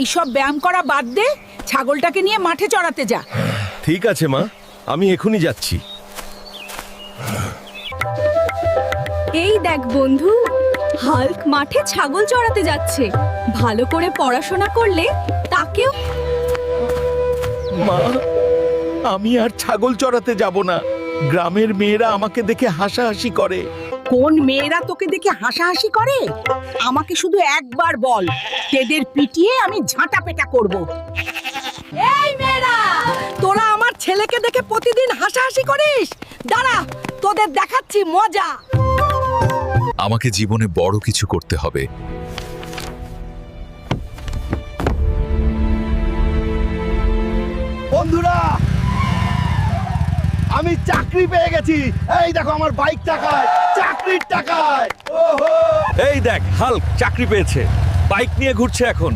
এইসব ব্যায়াম করা বাদ দে, ছাগলটাকে নিয়ে মাঠে চড়াতে যা। ঠিক আছে মা, আমি এখনই যাচ্ছি। এই দেখ বন্ধু, হাল্ক মাঠে ছাগল চড়াতে যাচ্ছে। ভালো করে পড়াশোনা করলে তাকেও। মা, আমি আর ছাগল চড়াতে যাব না। গ্রামের মেয়েরা আমাকে দেখে হাসাহাসি করে। কোন মেয়েরা তোকে দেখে হাসাহাসি করে? আমাকে শুধু একবার বল, তেদের পিটিয়ে আমি ঝাঁটা পেটা করব। এই মেয়েরা, তোরা আমার ছেলেকে দেখে প্রতিদিন হাসাহাসি করিস? দাঁড়া, তোদের দেখাচ্ছি মজা। আমাকে জীবনে বড় কিছু করতে হবে। বন্ধুরা, আমি চাকরি পেয়ে গেছি। এই দেখো আমার বাইক টাকায়, চাকরির টাকায়। এই দেখ, হাল্ক চাকরি পেয়েছে, বাইক নিয়ে ঘুরছে এখন।